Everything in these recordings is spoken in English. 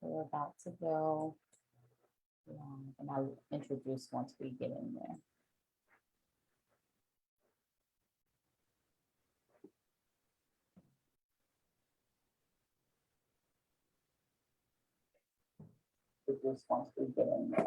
We're about to go. And I'll introduce once we get in there. Introduce once we get in there.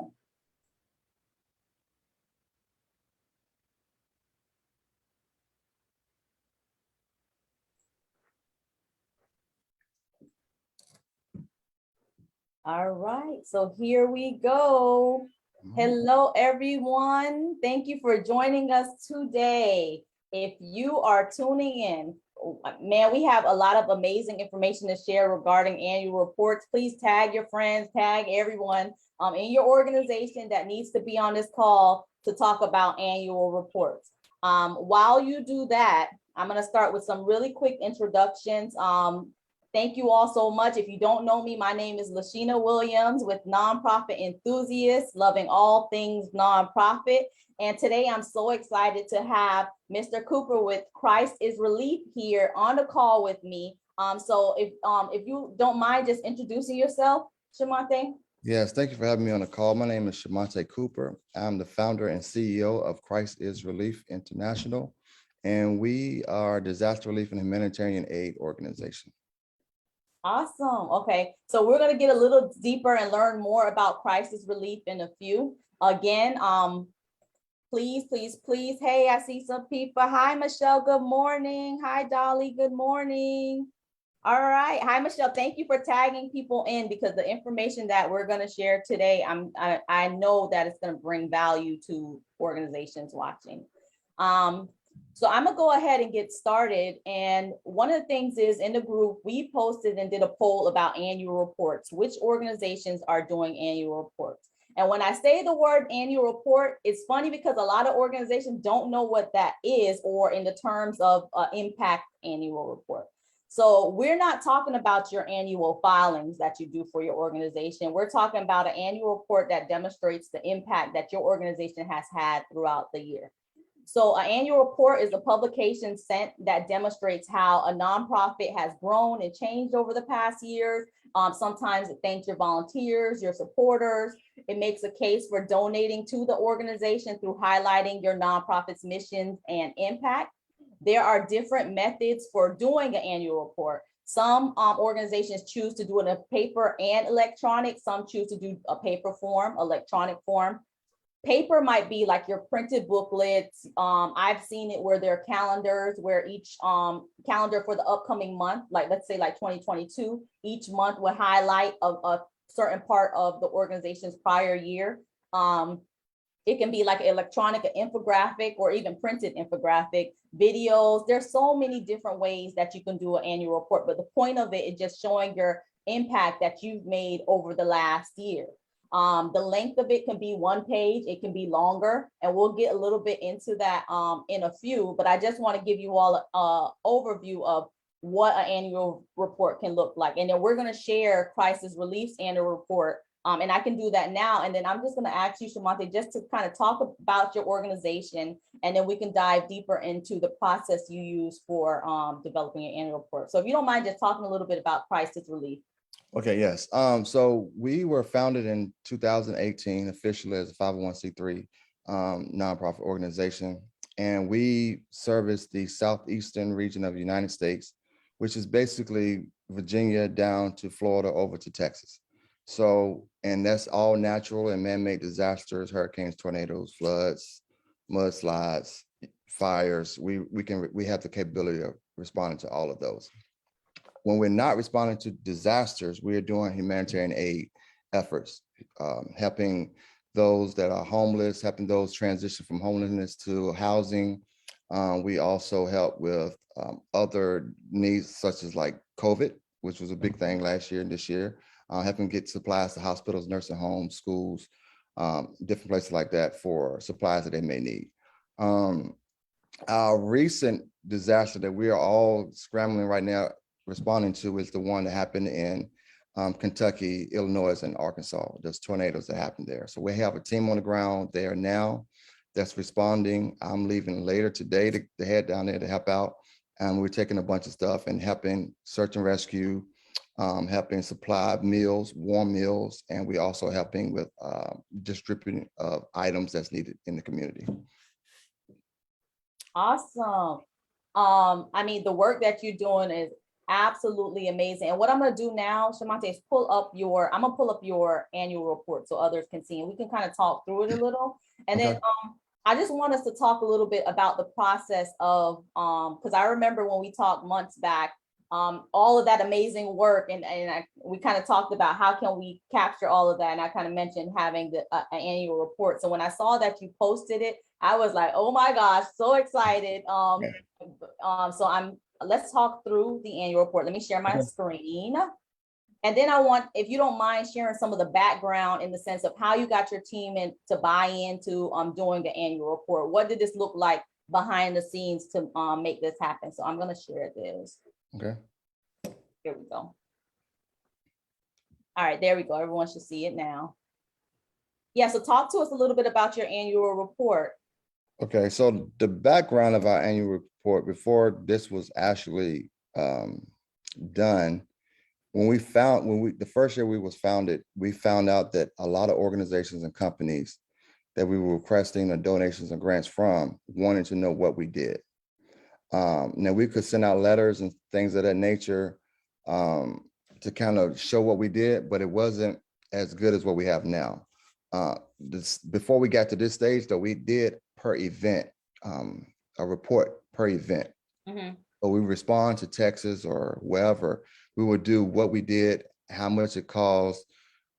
All right, so here we go. Hello, everyone. Thank you for joining us today. If you are tuning in, man, we have a lot of amazing information to share regarding annual reports. Please tag your friends, tag everyone in your organization that needs to be on this call to talk about annual reports. While you do that, I'm going to start with some really quick introductions. Thank you all so much. If you don't know me, my name is Lashina Williams with Nonprofit Enthusiasts, loving all things nonprofit. And today I'm so excited to have Mr. Cooper with Christ is Relief here on the call with me. So if you don't mind just introducing yourself, Shumonte. Yes, thank you for having me on the call. My name is Shumonte Cooper. I'm the founder and CEO of Christ is Relief International, and we are a disaster relief and humanitarian aid organization. Awesome. Okay, so we're going to get a little deeper and learn more about crisis relief in a few. Again, please. Hey, I see some people. Hi, Michelle. Good morning. Hi, Dolly. Good morning. All right. Hi, Michelle. Thank you for tagging people in, because the information that we're going to share today, I know that it's going to bring value to organizations watching. So I'm gonna go ahead and get started. And one of the things is, in the group, we posted and did a poll about annual reports. Which organizations are doing annual reports? And when I say the word annual report, it's funny because a lot of organizations don't know what that is, or in the terms of impact annual report. So we're not talking about your annual filings that you do for your organization. We're talking about an annual report that demonstrates the impact that your organization has had throughout the year. So an annual report is a publication sent that demonstrates how a nonprofit has grown and changed over the past years. Sometimes it thanks your volunteers, your supporters. It makes a case for donating to the organization through highlighting your nonprofit's missions and impact. There are different methods for doing an annual report. Some organizations choose to do it in a paper and electronic. Some choose to do a paper form, electronic form. Paper might be like your printed booklets. I've seen it where there are calendars, where each calendar for the upcoming month, like let's say like 2022, each month would highlight a certain part of the organization's prior year. It can be like an electronic, an infographic, or even printed infographic, videos. There's so many different ways that you can do an annual report, but the point of it is just showing your impact that you've made over the last year. The length of it can be 1 page, it can be longer, and we'll get a little bit into that in a few, but I just want to give you all an overview of what an annual report can look like. And then we're going to share Crisis Relief's annual report, and I can do that now. And then I'm just going to ask you, Shumonte, just to kind of talk about your organization, and then we can dive deeper into the process you use for developing your annual report. So if you don't mind just talking a little bit about Crisis Relief. Okay, yes. So we were founded in 2018 officially as a 501c3 nonprofit organization, and we service the southeastern region of the United States, which is basically Virginia down to Florida over to Texas. So, and that's all natural and man-made disasters: hurricanes, tornadoes, floods, mudslides, fires. We have the capability of responding to all of those. When we're not responding to disasters, we are doing humanitarian aid efforts, helping those that are homeless, helping those transition from homelessness to housing. We also help with other needs such as like COVID, which was a big thing last year and this year, helping get supplies to hospitals, nursing homes, schools, different places like that for supplies that they may need. Our recent disaster that we are all scrambling right now responding to is the one that happened in Kentucky, Illinois, and Arkansas. Those tornadoes that happened there. So we have a team on the ground there now that's responding. I'm leaving later today to head down there to help out. And we're taking a bunch of stuff and helping search and rescue, helping supply meals, warm meals, and we also helping with distributing of items that's needed in the community. Awesome. I mean, the work that you're doing is absolutely amazing. And what I'm gonna do now, Shumonte, is I'm gonna pull up your annual report so others can see, and we can kind of talk through it a little. And then Okay. I just want us to talk a little bit about the process of, because I remember when we talked months back, all of that amazing work, and we kind of talked about how can we capture all of that, and I kind of mentioned having the an annual report. So when I saw that you posted it, I was like, oh my gosh, so excited. Let's talk through the annual report. Let me share my screen. And then I want, if you don't mind sharing some of the background in the sense of how you got your team in to buy into doing the annual report. What did this look like behind the scenes to make this happen? So I'm going to share this. Okay. Here we go. All right, there we go. Everyone should see it now. Yeah, so talk to us a little bit about your annual report. Okay, so the background of our annual report before this was actually done, the first year we was founded, we found out that a lot of organizations and companies that we were requesting the donations and grants from wanted to know what we did. Now we could send out letters and things of that nature to kind of show what we did, but it wasn't as good as what we have now. Before we got to this stage, though, we did per event, a report per event. Mm-hmm. So we respond to Texas or wherever, we would do what we did, how much it cost,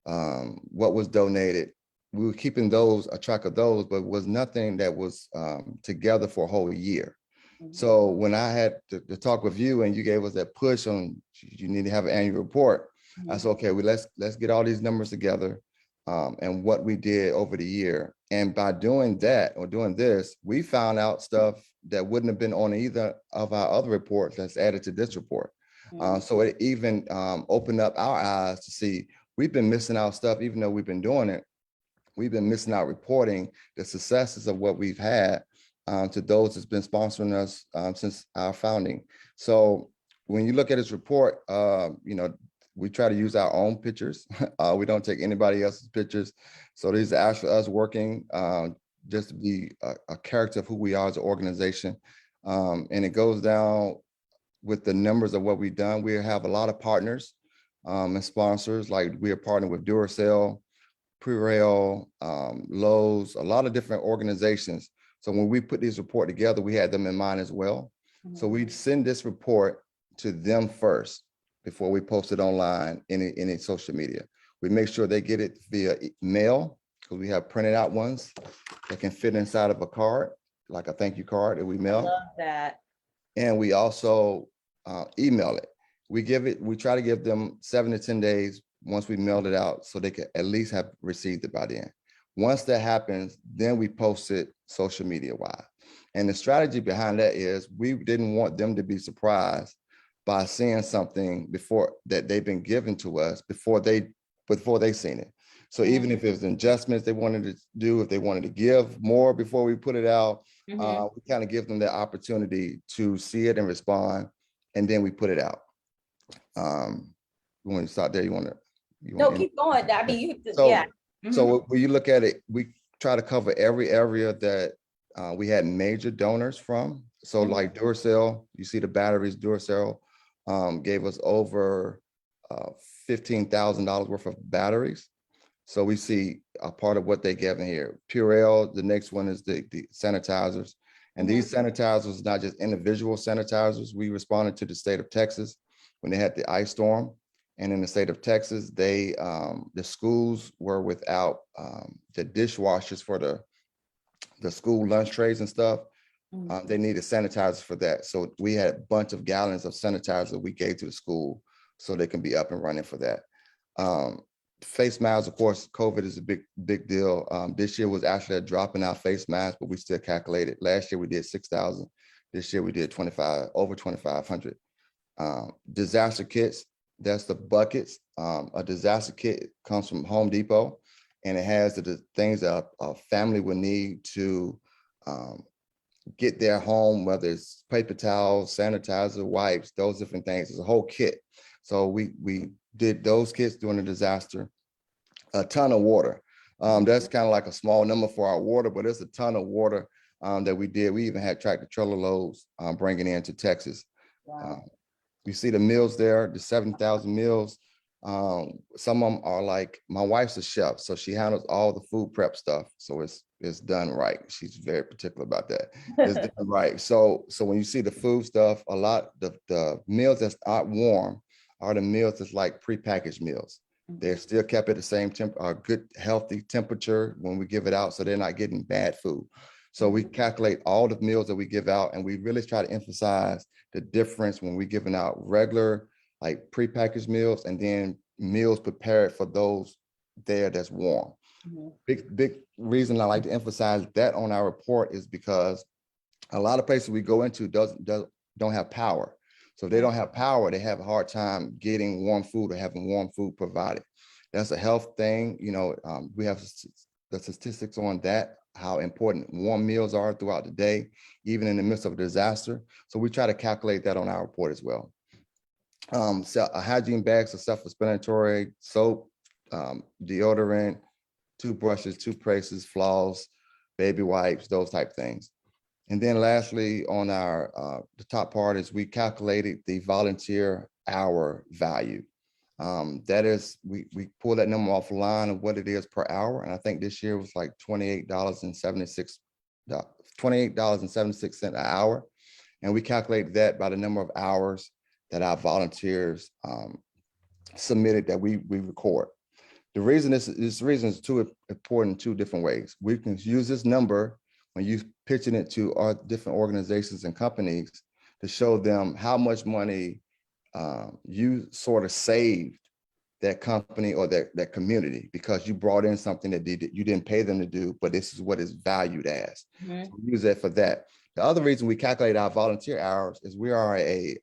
what was donated. We were keeping a track of those, but it was nothing that was together for a whole year. Mm-hmm. So when I had to talk with you and you gave us that push on, you need to have an annual report, Mm-hmm. I said, okay, well, let's get all these numbers together and what we did over the year. And by doing that or doing this, we found out stuff that wouldn't have been on either of our other reports that's added to this report. Mm-hmm. So it even opened up our eyes to see we've been missing out stuff, even though we've been doing it. We've been missing out reporting the successes of what we've had to those that's been sponsoring us since our founding. So when you look at this report, we try to use our own pictures. We don't take anybody else's pictures. So these are actually us working just to be a character of who we are as an organization. And it goes down with the numbers of what we've done. We have a lot of partners and sponsors, like we are partnered with Duracell, Purell, Lowe's, a lot of different organizations. So when we put this report together, we had them in mind as well. Mm-hmm. So we send this report to them first before we post it online, any social media. We make sure they get it via mail, because we have printed out ones that can fit inside of a card, like a thank you card that we mail. I love that. And we also email it. We try to give them 7 to 10 days once we mailed it out, so they could at least have received it by then. Once that happens, then we post it social media wide. And the strategy behind that is we didn't want them to be surprised by seeing something before that they've been given to us before they seen it. So even if it was adjustments they wanted to do, if they wanted to give more before we put it out, Mm-hmm. we kind of give them the opportunity to see it and respond, and then we put it out. You want to start there? No, keep going. I mean, yeah. Mm-hmm. So when you look at it, we try to cover every area that we had major donors from. So Mm-hmm. like Duracell, you see the batteries. Duracell gave us over $15,000 worth of batteries. So we see a part of what they gave in here. Purell, the next one is the sanitizers. And Mm-hmm. these sanitizers, not just individual sanitizers. We responded to the state of Texas when they had the ice storm. And in the state of Texas, the schools were without the dishwashers for the school lunch trays and stuff. Mm-hmm. They needed sanitizers for that. So we had a bunch of gallons of sanitizer we gave to the school so they can be up and running for that. Face masks, of course, COVID is a big deal. This year was actually a drop in our face masks, but we still calculated. Last year we did 6,000. This year we did over 2,500. Disaster kits, that's the buckets. A disaster kit comes from Home Depot, and it has the things that a family would need to get their home, whether it's paper towels, sanitizer, wipes, those different things. It's a whole kit. So we did those kits during the disaster. A ton of water. That's kind of like a small number for our water, but it's a ton of water that we did. We even had tractor trailer loads bringing into Texas. Wow. You see the meals there, the 7,000 meals. Some of them are like, my wife's a chef, so she handles all the food prep stuff. So it's done right. She's very particular about that. It's done right. So when you see the food stuff, a lot the meals that's not warm are the meals that's like prepackaged meals. They're still kept at the same good, healthy temperature when we give it out, so they're not getting bad food. So we calculate all the meals that we give out, and we really try to emphasize the difference when we're giving out regular, like prepackaged meals, and then meals prepared for those there that's warm. Big reason I like to emphasize that on our report is because a lot of places we go into don't have power. So if they don't have power, they have a hard time getting warm food or having warm food provided. That's a health thing. We have the statistics on that, how important warm meals are throughout the day, even in the midst of a disaster. So we try to calculate that on our report as well. So hygiene bags of self-explanatory: soap, deodorant, toothbrushes, toothpastes, floss, baby wipes, those type things. And then lastly, on our the top part is we calculated the volunteer hour value. That is, we pull that number off the line of what it is per hour. And I think this year was like $28.76 an hour. And we calculated that by the number of hours that our volunteers submitted that we record. The reason this reason is too important in two different ways. We can use this number when you pitching it to our different organizations and companies to show them how much money you sort of saved that company or that community, because you brought in something that you didn't pay them to do, but this is what it's valued as. So we use that for that. The other reason we calculate our volunteer hours is we are a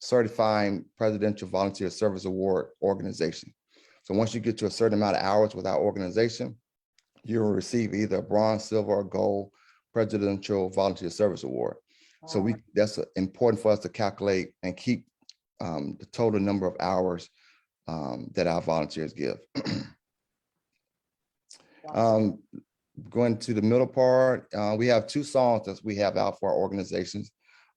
certifying Presidential Volunteer Service Award organization. So once you get to a certain amount of hours with our organization, you will receive either a bronze, silver, or gold Presidential Volunteer Service Award. Wow. So that's important for us to calculate and keep the total number of hours that our volunteers give. Wow. Going to the middle part, we have 2 songs that we have out for our organizations,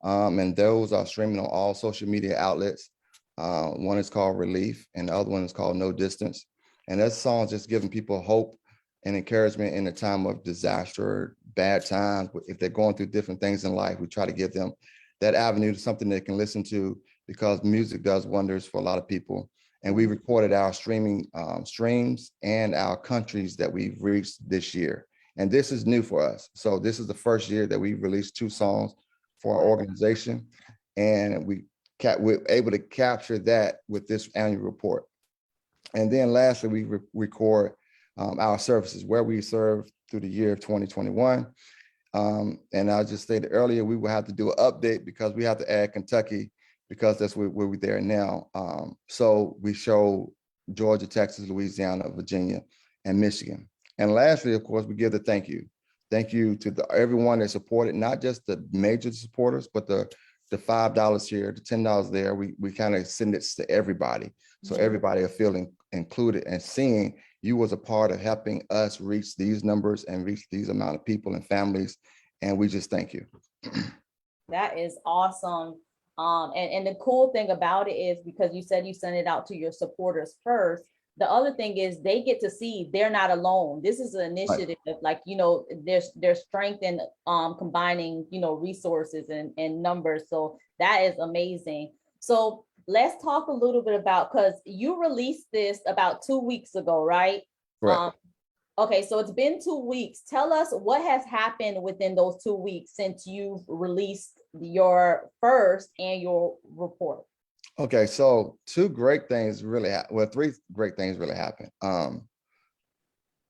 and those are streaming on all social media outlets. One is called Relief, and the other one is called No Distance. And that song is just giving people hope and encouragement in a time of disaster, bad times. If they're going through different things in life, we try to give them that avenue to something they can listen to, because music does wonders for a lot of people. And we recorded our streaming streams and our countries that we've reached this year. And this is new for us. So this is the first year that we released 2 songs for our organization. And we're able to capture that with this annual report. And then lastly, we record our services, where we serve through the year of 2021. And I just stated earlier, we will have to do an update because we have to add Kentucky, because that's where we're there now. So we show Georgia, Texas, Louisiana, Virginia, and Michigan. And lastly, of course, we give the thank you. Thank you to everyone that supported, not just the major supporters, but the $5 here, the $10 there. We kind of send it to everybody. So everybody are feeling included and seeing you was a part of helping us reach these numbers and reach these amount of people and families. And we just thank you. That is awesome. And the cool thing about it is, because you said you sent it out to your supporters first, the other thing is they get to see they're not alone. This is an initiative, right. Like, there's strength in combining, resources and numbers. So that is amazing. So let's talk a little bit about, because you released this about 2 weeks ago, right? Right. Okay, so it's been 2 weeks. Tell us what has happened within those 2 weeks since you've released your first annual report. Okay, so 2 great things really, 3 great things really happened.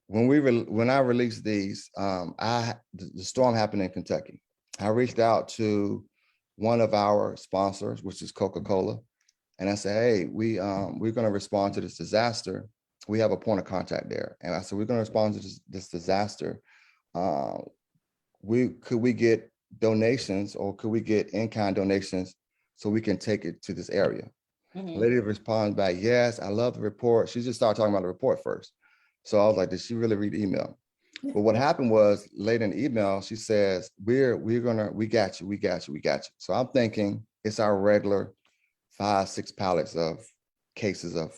When I released these, the storm happened in Kentucky. I reached out to one of our sponsors, which is Coca-Cola, and I said, "Hey, we're going to respond to this disaster. We have a point of contact there." And I said, "We're going to respond to this disaster. Could we get donations, or could we get in-kind donations so we can take it to this area?" Mhm. Lady responds back, yes, I love the report. She just started talking about the report first. So I was like, did she really read the email? But what happened was later in the email, she says, we got you, we got you, we got you. So I'm thinking it's our regular 5-6 pallets of cases of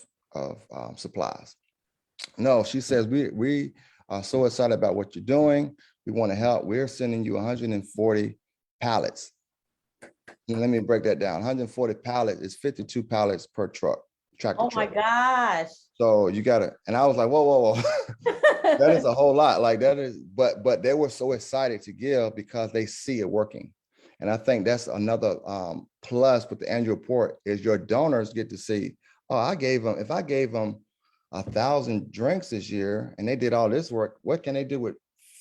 supplies. No, she says, we are so excited about what you're doing. We want to help. We're sending you 140 pallets. And let me break that down. 140 pallets is 52 pallets per truck, tractor Oh my truck. gosh. So you gotta, and I was like, whoa, whoa, whoa. That is a whole lot. Like that is, but they were so excited to give because they see it working. And I think that's another plus with the annual report is your donors get to see, oh, I gave them, if I gave them 1,000 drinks this year and they did all this work, what can they do with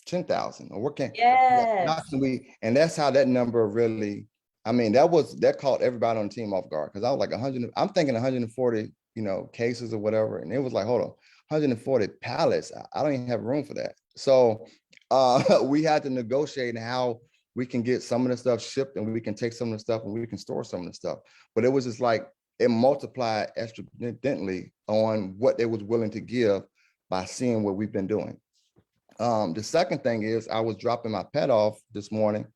10,000? Or what can, how Yes. can we, and that's how that number really, I mean, that caught everybody on the team off guard. Cause I was like 100, I'm thinking 140, cases or whatever. And it was like, hold on, 140 pallets. I don't even have room for that. So we had to negotiate how we can get some of the stuff shipped and we can take some of the stuff and we can store some of the stuff. But it was just like it multiplied exponentially on what they was willing to give by seeing what we've been doing. The second thing is I was dropping my pet off this morning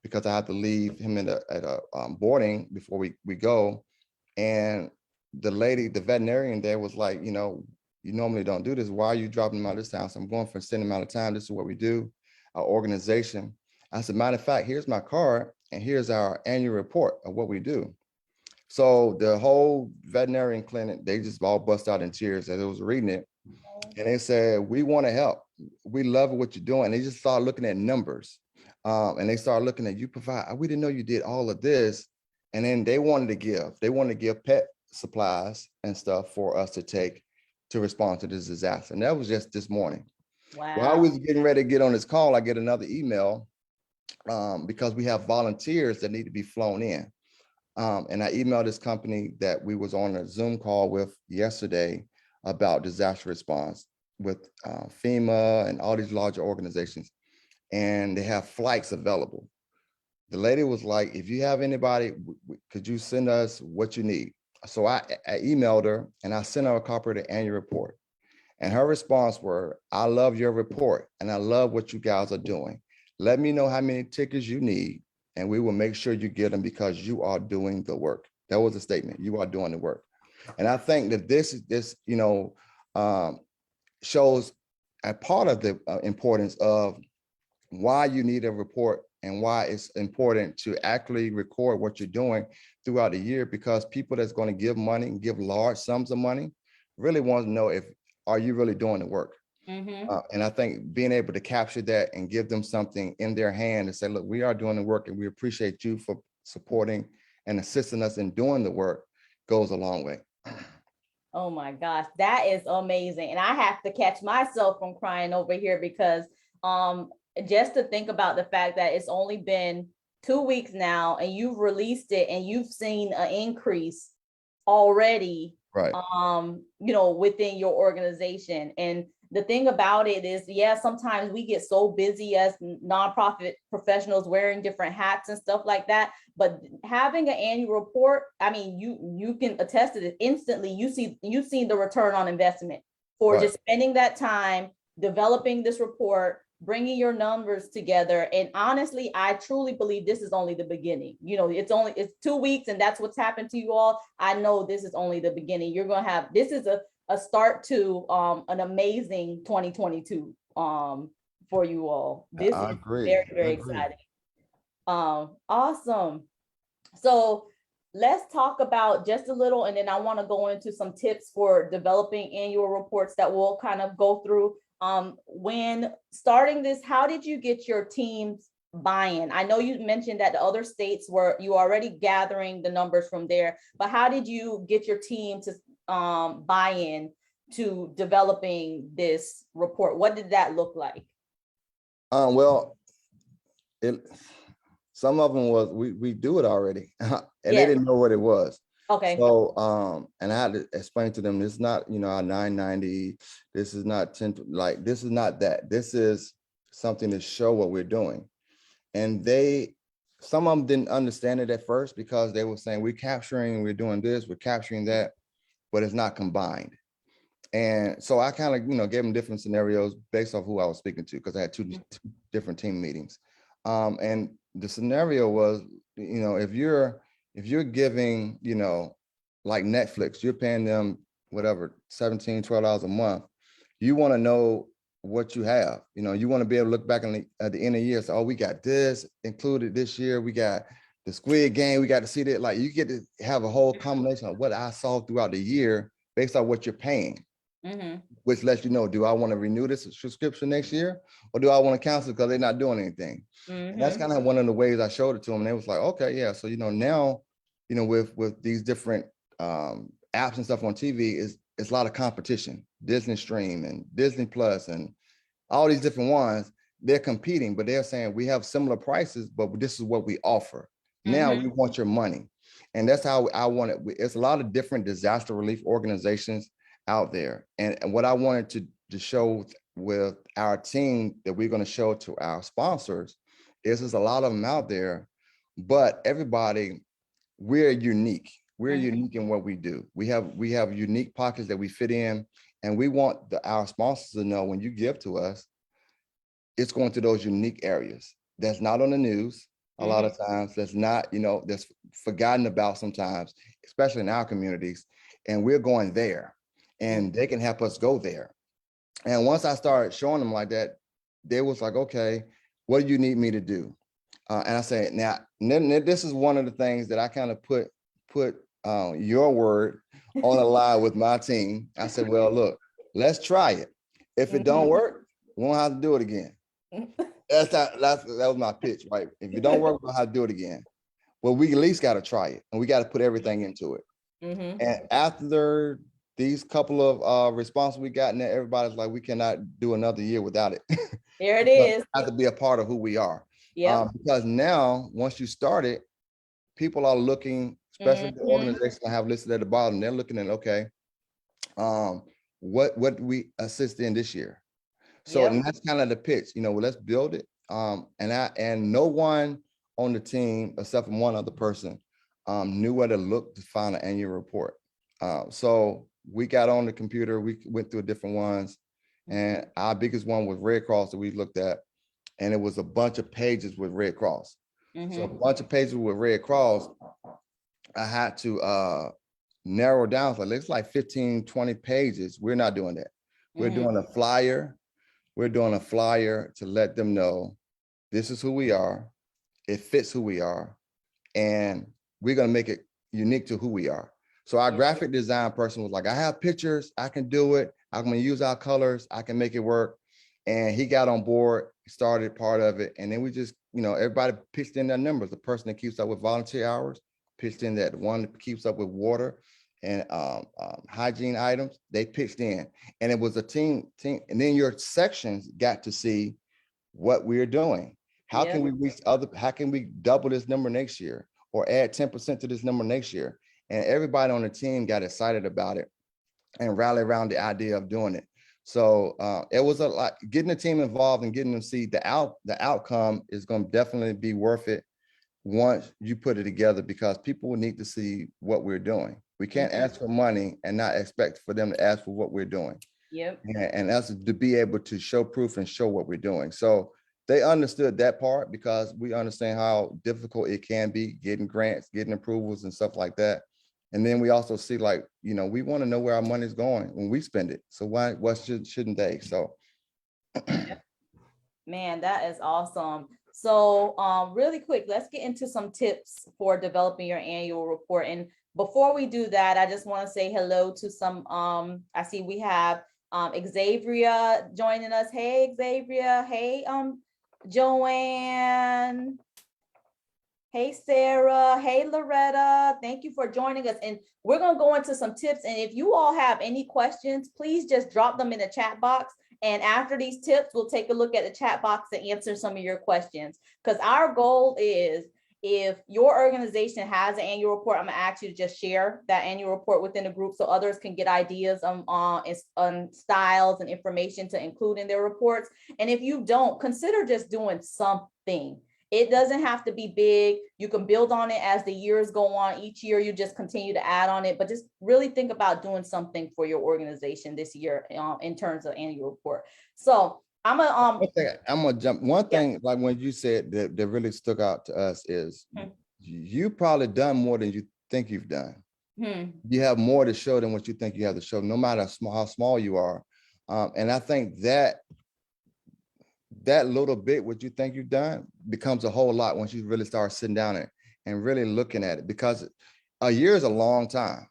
because I had to leave him at a boarding before we go. And the lady, the veterinarian there was like, you normally don't do this. Why are you dropping him out of this house? I'm going for a certain amount of time. This is what we do, our organization. I said, matter of fact, here's my card and here's our annual report of what we do. So the whole veterinarian clinic, they just all bust out in tears as I was reading it. And they said, we want to help. We love what you're doing. They just started looking at numbers. And they started looking at you provide. We didn't know you did all of this. And then they wanted to give pet supplies and stuff for us to take to respond to this disaster. And that was just this morning. While I Wow. was getting ready to get on this call, I get another email because we have volunteers that need to be flown in. And I emailed this company that we was on a Zoom call with yesterday about disaster response with FEMA and all these larger organizations. And they have flights available. The lady was like, if you have anybody, could you send us what you need? So I emailed her and I sent her a copy of the annual report. And her response were, I love your report and I love what you guys are doing. Let me know how many tickets you need and we will make sure you get them because you are doing the work. That was a statement. You are doing the work. And I think that this shows a part of the importance of why you need a report and why it's important to actually record what you're doing throughout the year, because people that's going to give money and give large sums of money really want to know if are you really doing the work. And I think being able to capture that and give them something in their hand and say, look, we are doing the work and we appreciate you for supporting and assisting us in doing the work goes a long way. Oh my gosh, that is amazing. And I have to catch myself from crying over here because just to think about the fact that it's only been 2 weeks now and you've released it and you've seen an increase already, Right. Within your organization. And the thing about it is, yeah, sometimes we get so busy as nonprofit professionals wearing different hats and stuff like that. But having an annual report, I mean, you can attest to this instantly. You've seen the return on investment for Right. just spending that time developing this report, bringing your numbers together. And honestly, I truly believe this is only the beginning. It's 2 weeks and that's what's happened to you all. I know this is only the beginning. You're going to have, this is a start to an amazing 2022 for you all. This I is agree. very, I very agree. exciting. Awesome. So let's talk about just a little, and then I want to go into some tips for developing annual reports that we'll kind of go through. When starting this, how did you get your team's buy-in? I know you mentioned that the other states were you already gathering the numbers from there, but how did you get your team to buy in to developing this report? What did that look like? Well, some of them was we do it already, and they Yes. didn't know what it was. Okay. So and I had to explain to them, this is not, our 990, this is not 10, like this is not that. This is something to show what we're doing. And they some of them didn't understand it at first because they were saying we're doing this, we're capturing that, but it's not combined. And so I kind of, gave them different scenarios based off who I was speaking to, because I had two different team meetings. And the scenario was, if you're giving, like Netflix, you're paying them whatever, $17, $12 a month. You want to know what you have. You want to be able to look back at the end of the year and say, oh, we got this included this year. We got the Squid Game. We got to see that. Like, you get to have a whole combination of what I saw throughout the year based on what you're paying. Which lets you know, do I want to renew this subscription next year, or do I want to cancel because they're not doing anything? And that's kind of one of the ways I showed it to them. And they was like, okay, yeah. So, now, with these different apps and stuff on TV, it's a lot of competition. Disney Stream and Disney Plus and all these different ones, they're competing, but they're saying we have similar prices, but this is what we offer. Now we want your money. And that's how I want it. It's a lot of different disaster relief organizations out there. And what I wanted to show with our team that we're going to show to our sponsors is there's a lot of them out there, but everybody, we're unique. We're unique in what we do. We have unique pockets that we fit in, and we want our sponsors to know when you give to us, it's going to those unique areas. That's not on the news a lot of times. That's not, that's forgotten about sometimes, especially in our communities. And we're going there. And they can help us go there. And once I started showing them like that, they was like, okay, what do you need me to do? And I said, now, this is one of the things that I kind of put your word on the line with my team. I said, well, look, let's try it. If it don't work, we won't have to do it again. That was my pitch, right? If it don't work, we'll have to do it again. Well, we at least got to try it, and we got to put everything into it. And after these couple of responses we got, and everybody's like, we cannot do another year without it. There it is. Have to be a part of who we are. Yeah. Because now, once you start it, people are looking, especially the organization I have listed at the bottom, they're looking at, okay, what we assist in this year. So and that's kind of the pitch, let's build it. And no one on the team, except for one other person, knew where to look to find an annual report. So we got on the computer, we went through different ones, and our biggest one was Red Cross that we looked at, and it was a bunch of pages with Red Cross. So a bunch of pages with Red Cross, I had to narrow down. So it's like 15, 20 pages. We're not doing that. We're doing a flyer. We're doing a flyer to let them know this is who we are. It fits who we are. And we're going to make it unique to who we are. So our graphic design person was like, I have pictures. I can do it. I'm going to use our colors. I can make it work. And he got on board, started part of it. And then we just, everybody pitched in their numbers. The person that keeps up with volunteer hours pitched in that. One that keeps up with water and hygiene items, they pitched in. And it was a team. And then your sections got to see what we're doing. How can we reach how can we double this number next year or add 10% to this number next year? And everybody on the team got excited about it and rallied around the idea of doing it. So it was a lot. Getting the team involved and getting them to see the outcome is going to definitely be worth it once you put it together, because people will need to see what we're doing. We can't ask for money and not expect for them to ask for what we're doing. And that's to be able to show proof and show what we're doing. So they understood that part, because we understand how difficult it can be getting grants, getting approvals and stuff like that. And then we also see, like, we want to know where our money's going when we spend it. So what shouldn't they? So. Man, that is awesome. So really quick, let's get into some tips for developing your annual report. And before we do that, I just want to say hello to some, I see we have Xavier joining us. Hey, Xavier. Hey, Joanne. Hey, Sarah. Hey, Loretta. Thank you for joining us. And we're going to go into some tips. And if you all have any questions, please just drop them in the chat box. And after these tips, we'll take a look at the chat box to answer some of your questions. Because our goal is, if your organization has an annual report, I'm going to ask you to just share that annual report within the group so others can get ideas on styles and information to include in their reports. And if you don't, consider just doing something. It doesn't have to be big. You can build on it as the years go on. Each year, you just continue to add on it, but just really think about doing something for your organization this year in terms of annual report. So I'm gonna jump. One yeah. thing, like when you said that really stuck out to us is Hmm. you probably done more than you think you've done. You have more to show than what you think you have to show, no matter how small you are. And I think that little bit, what you think you've done, becomes a whole lot once you really start sitting down and really looking at it, because a year is a long time.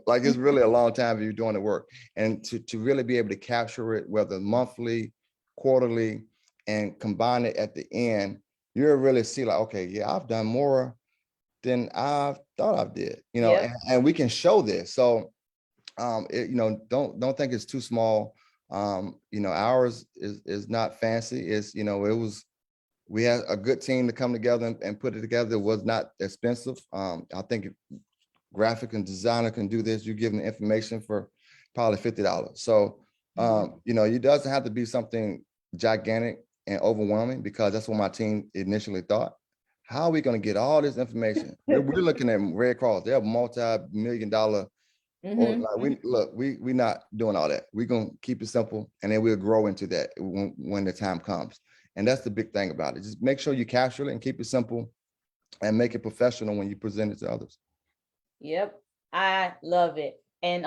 Like, it's really a long time if you're doing the work, and to really be able to capture it, whether monthly, quarterly, and combine it at the end, you'll really see like, okay, yeah, I've done more than I thought I did, Yep. and we can show this. So don't think it's too small. Ours is not fancy. It's, we had a good team to come together and put it together. It was not expensive. I think graphic and designer can do this. You give them information for probably $50. So, it doesn't have to be something gigantic and overwhelming, because that's what my team initially thought. How are we going to get all this information? We're looking at Red Cross. They're multi-million-dollar. We not doing all that. We're going to keep it simple, and then we'll grow into that when the time comes. And that's the big thing about it. Just make sure you capture it and keep it simple and make it professional when you present it to others. Yep, I love it. And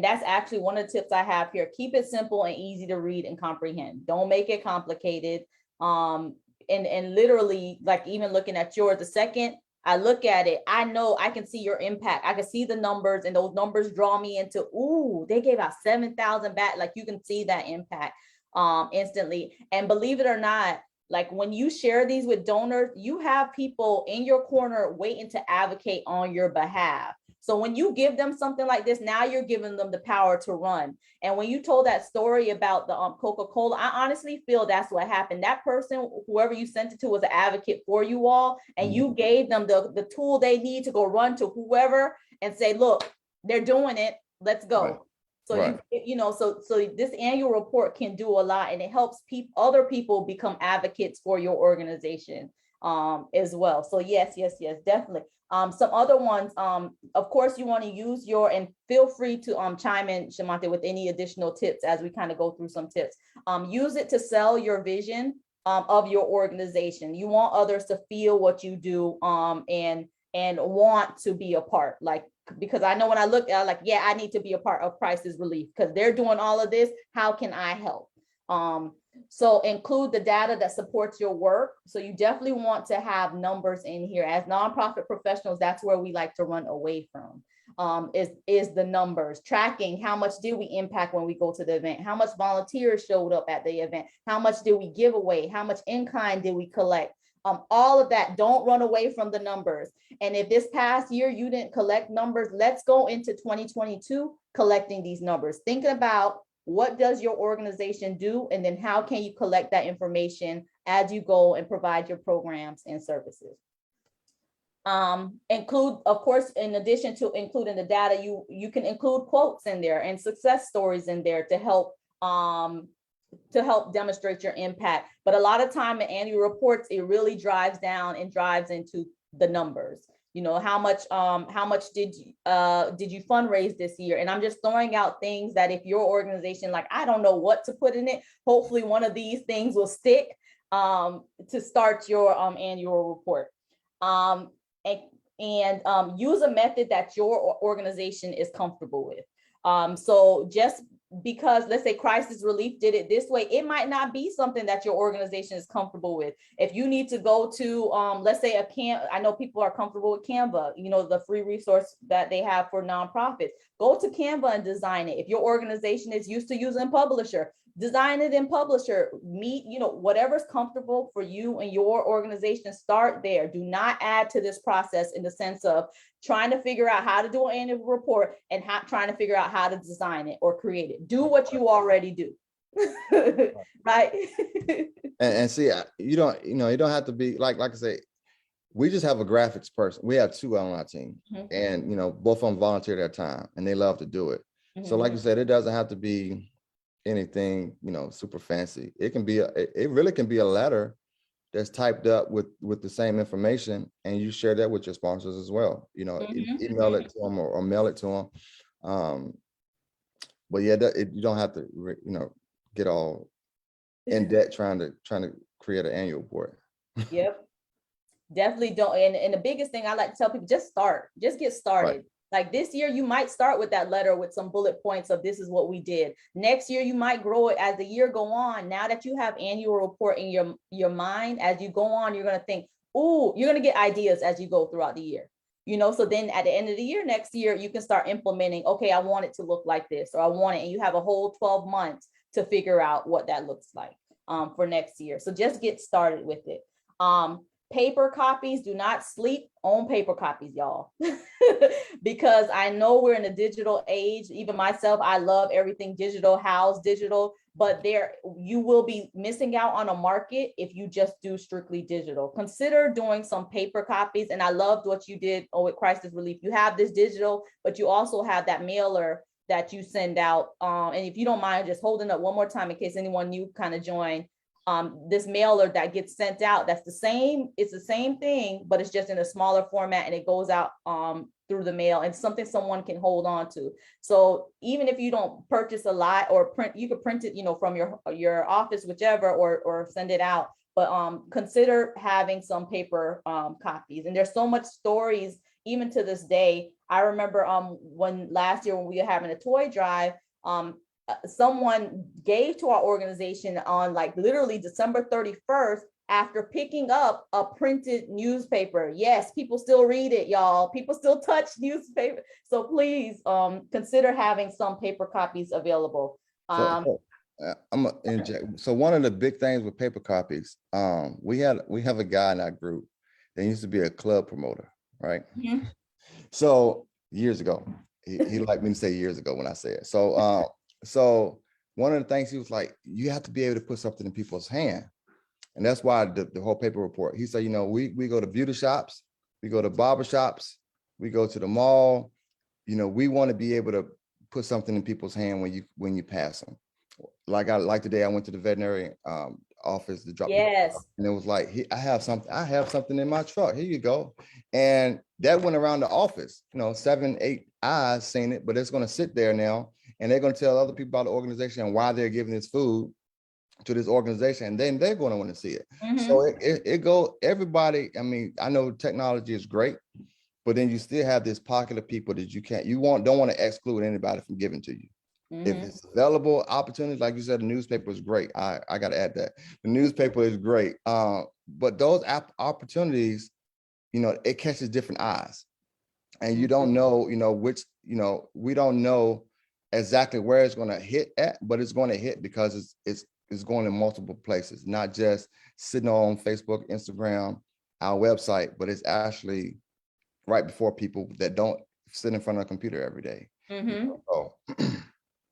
that's actually one of the tips I have here. Keep it simple and easy to read and comprehend. Don't make it complicated. And literally, like, even looking at yours, the second I look at it, I know I can see your impact. I can see the numbers, and those numbers draw me into, ooh, they gave out 7,000 back. Like, you can see that impact instantly. And believe it or not, like, when you share these with donors, you have people in your corner waiting to advocate on your behalf. So when you give them something like this, now you're giving them the power to run. And when you told that story about the Coca-Cola, I honestly feel that's what happened. That person, whoever you sent it to, was an advocate for you all, and you gave them the tool they need to go run to whoever and say, look, they're doing it, let's go. Right. So right. So this annual report can do a lot, and it helps other people become advocates for your organization as well. So yes, definitely. Some other ones, of course, you want to use and feel free to chime in, Shumonte, with any additional tips as we kind of go through some tips. Use it to sell your vision of your organization. You want others to feel what you do and want to be a part, because I know when I look at it, I need to be a part of crisis relief because they're doing all of this. How can I help? So include the data that supports your work. So you definitely want to have numbers in here. As nonprofit professionals, that's where we like to run away from, is the numbers. Tracking, how much did we impact when we go to the event? How much volunteers showed up at the event? How much did we give away? How much in-kind did we collect? All of that. Don't run away from the numbers. And if this past year you didn't collect numbers, let's go into 2022 collecting these numbers. Thinking about what does your organization do, and then how can you collect that information as you go and provide your programs and services. Include, of course, in addition to including the data, you can include quotes in there and success stories in there to help demonstrate your impact. But a lot of time in annual reports, it really drives into the numbers. How much did you fundraise this year? And I'm just throwing out things that if your organization, like, I don't know what to put in it, hopefully one of these things will stick to start your annual report. And use a method that your organization is comfortable with. So just because, let's say, crisis relief did it this way, it might not be something that your organization is comfortable with. If you need to go to, let's say, I know people are comfortable with Canva, the free resource that they have for nonprofits. Go to Canva and design it. If your organization is used to using Publisher, design it in Publisher. Whatever's comfortable for you and your organization, start there. Do not add to this process in the sense of trying to figure out how to do an annual report and trying to figure out how to design it or create it. Do what you already do. Right. and see, you don't have to be like I say, we just have a graphics person. We have two on our team, and both of them volunteer their time and they love to do it. So like you said, it doesn't have to be anything super fancy. It really can be a letter that's typed up with the same information, and you share that with your sponsors as well. You know, email it to them or mail it to them. But yeah, you don't have to, you know, get all in debt trying to create an annual report. Yep. Definitely don't. And the biggest thing I like to tell people, just start, just get started. Right. Like this year, you might start with that letter with some bullet points of this is what we did. Next year, you might grow it as the year go on. Now that you have annual report in your mind, as you go on, you're going to think, oh, you're going to get ideas as you go throughout the year. You know, so then at the end of the year, next year, you can start implementing, okay, I want it to look like this, or I want it, and you have a whole 12 months to figure out what that looks like for next year. So just get started with it. Paper copies, do not sleep on paper copies, y'all. Because I know we're in a digital age. Even myself, I love everything digital, house digital, but you will be missing out on a market if you just do strictly digital. Consider doing some paper copies. And I loved what you did with Crisis Relief. You have this digital, but you also have that mailer that you send out. And if you don't mind just holding up one more time in case anyone new kind of joined. This mailer that gets sent out, that's the same, it's the same thing, but it's just in a smaller format, and it goes out through the mail, and something someone can hold on to. So even if you don't purchase a lot or print, you could print it, you know, from your office, whichever, or send it out. But consider having some paper copies. And there's so much stories even to this day. I remember when last year when we were having a toy drive, someone gave to our organization on like literally December 31st after picking up a printed newspaper. Yes, people still read it, y'all. People still touch newspaper. So please consider having some paper copies available. I'm gonna inject. So one of the big things with paper copies, we have a guy in our group that used to be a club promoter, right? Mhm. So years ago, he liked me to say years ago when I say it. So one of the things he was like, you have to be able to put something in people's hand. And that's why the whole paper report, he said, you know, we go to beauty shops, we go to barber shops, we go to the mall, you know, we want to be able to put something in people's hand when you pass them. Like today, I went to the veterinary office to drop people Yes. off, and it was like, I have something in my truck. Here you go. And that went around the office, you know, 7, 8 eyes seen it, but it's going to sit there now. And they're going to tell other people about the organization and why they're giving this food to this organization, and then they're going to want to see it. So it go everybody. I mean, I know technology is great, but then you still have this pocket of people that don't want to exclude anybody from giving to you. If it's available opportunities, like you said, the newspaper is great. I got to add that the newspaper is great. But those opportunities, you know, it catches different eyes, and you don't know, you know, which, you know, we don't know exactly where it's going to hit at, but it's going to hit because it's going in multiple places, not just sitting on Facebook, Instagram, our website, but it's actually right before people that don't sit in front of a computer every day.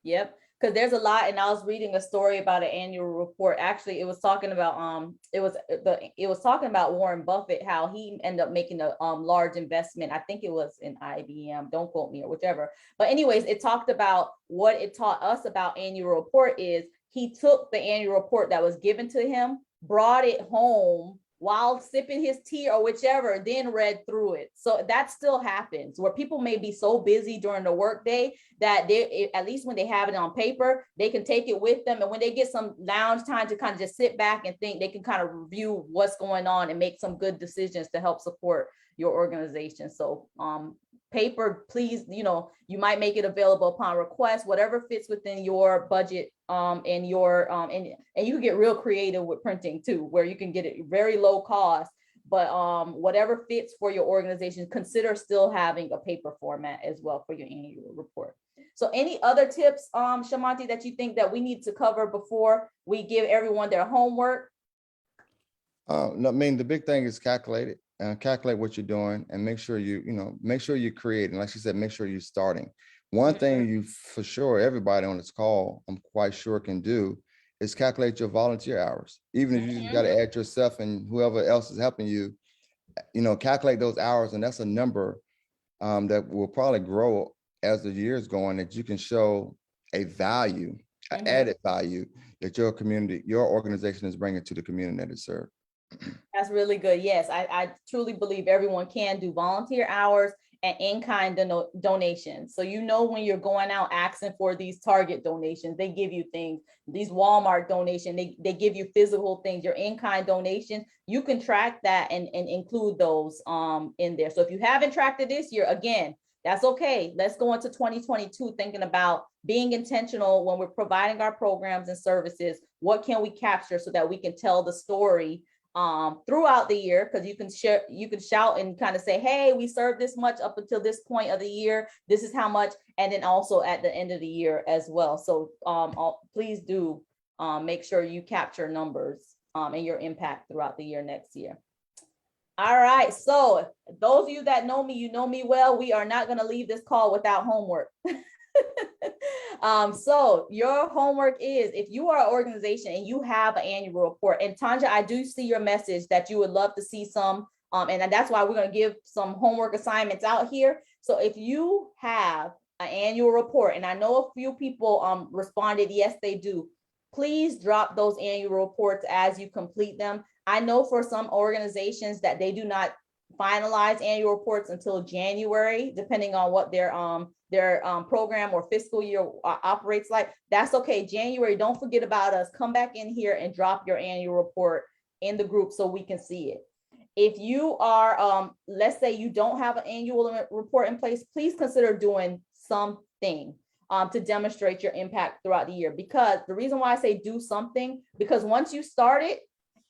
Yep. Because there's a lot, and I was reading a story about an annual report. Actually, it was talking about it was talking about Warren Buffett, how he ended up making a large investment. I think it was in IBM. Don't quote me or whichever. But anyways, it talked about what it taught us about annual report is he took the annual report that was given to him, brought it home while sipping his tea or whichever, then read through it. So that still happens where people may be so busy during the workday that they, at least when they have it on paper, they can take it with them. And when they get some lounge time to kind of just sit back and think, they can kind of review what's going on and make some good decisions to help support your organization. So paper, please, you know, you might make it available upon request, whatever fits within your budget and your and you can get real creative with printing too, where you can get it very low cost, but whatever fits for your organization, consider still having a paper format as well for your annual report. So any other tips, Shumonte, that you think that we need to cover before we give everyone their homework? No, I mean, the big thing is calculate what you're doing, and make sure make sure you're creating. Like she said, make sure you're starting. One thing you for sure, everybody on this call, I'm quite sure can do is calculate your volunteer hours. Even if you just got to add yourself and whoever else is helping you, you know, calculate those hours. And that's a number that will probably grow as the years go on, that you can show a value, an added value that your community, your organization is bringing to the community that it serves. That's really good. Yes, I truly believe everyone can do volunteer hours and in-kind donations. So when you're going out asking for these Target donations, they give you things. These Walmart donation, they give you physical things. Your in-kind donation, you can track that and include those in there. So if you haven't tracked it this year, again, that's okay. Let's go into 2022 thinking about being intentional when we're providing our programs and services. What can we capture so that we can tell the story throughout the year, because you can shout and kind of say, hey, we served this much up until this point of the year, this is how much, and then also at the end of the year as well. So please do make sure you capture numbers and your impact throughout the year next year. All right, so those of you that know me, you know me well. We are not going to leave this call without homework. So your homework is, if you are an organization and you have an annual report, and Tanja, I do see your message that you would love to see some, and that's why we're going to give some homework assignments out here. So if you have an annual report, and I know a few people responded, yes, they do, please drop those annual reports as you complete them. I know for some organizations that they do not finalize annual reports until January, depending on what their program or fiscal year operates like. That's okay. January, don't forget about us. Come back in here and drop your annual report in the group so we can see it. If you are, let's say you don't have an annual report in place, please consider doing something to demonstrate your impact throughout the year. Because the reason why I say do something, because once you start it,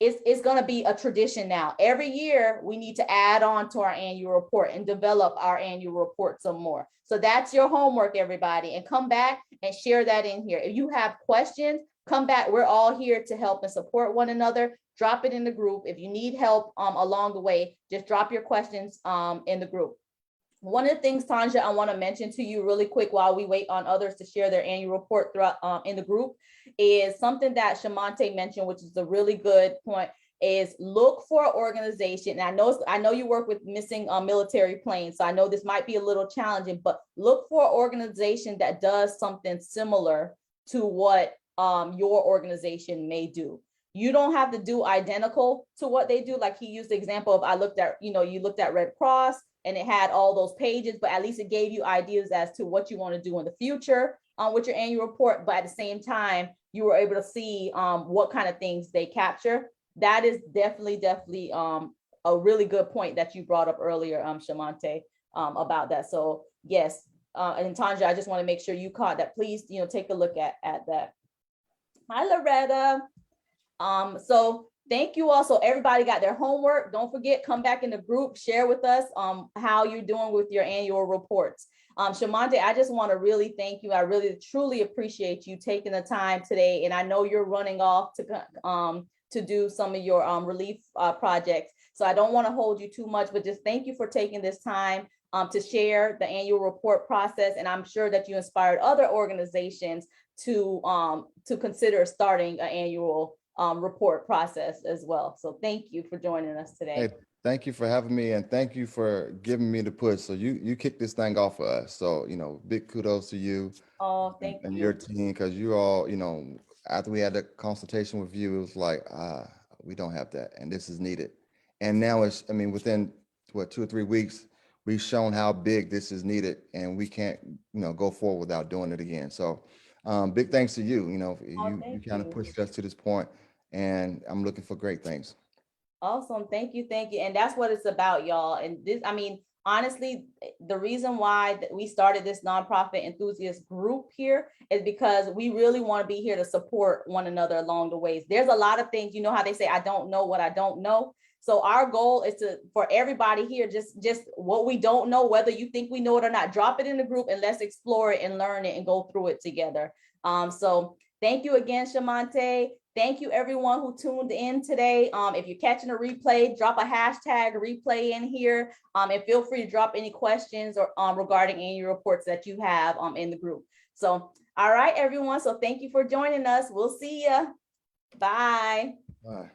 it's going to be a tradition now. Every year we need to add on to our annual report and develop our annual report some more. So that's your homework, everybody, and come back and share that in here. If you have questions, come back. We're all here to help and support one another. Drop it in the group. If you need help along the way, just drop your questions in the group. One of the things, Tanja, I want to mention to you really quick while we wait on others to share their annual report throughout in the group is something that Shumonte mentioned, which is a really good point, is look for an organization. And I know you work with missing military planes, so I know this might be a little challenging, but look for an organization that does something similar to what your organization may do. You don't have to do identical to what they do. Like he used the example of, you looked at Red Cross and it had all those pages, but at least it gave you ideas as to what you want to do in the future with your annual report. But at the same time, you were able to see what kind of things they capture. That is definitely a really good point that you brought up earlier, Shumonte, about that. So yes, and Tanja, I just want to make sure you caught that. Please, take a look at that. Hi, Loretta. So thank you all. So everybody got their homework. Don't forget, come back in the group, share with us how you're doing with your annual reports. Shumonte, I just want to really thank you. I really truly appreciate you taking the time today. And I know you're running off to do some of your relief projects. So I don't want to hold you too much, but just thank you for taking this time to share the annual report process. And I'm sure that you inspired other organizations to consider starting an annual report process as well. So thank you for joining us today. Hey, thank you for having me, and thank you for giving me the push. So you kicked this thing off for us. So big kudos to you. Oh, thank you. And your team, because you all, after we had the consultation with you, it was like, we don't have that, and this is needed. And now within 2 or 3 weeks, we've shown how big this is needed, and we can't, go forward without doing it again. So big thanks to you. You kind of pushed us to this point, and I'm looking for great things. Awesome. Thank you. And that's what it's about, y'all. And this, honestly, the reason why we started this nonprofit enthusiast group here is because we really want to be here to support one another along the ways. There's a lot of things, how they say, I don't know what I don't know. So our goal is for everybody here, just what we don't know, whether you think we know it or not, drop it in the group and let's explore it and learn it and go through it together. So thank you again, Shumonte. Thank you everyone who tuned in today. If you're catching a replay, drop a hashtag replay in here, and feel free to drop any questions or regarding annual reports that you have in the group. So, all right, everyone. So thank you for joining us. We'll see you. Bye. Bye.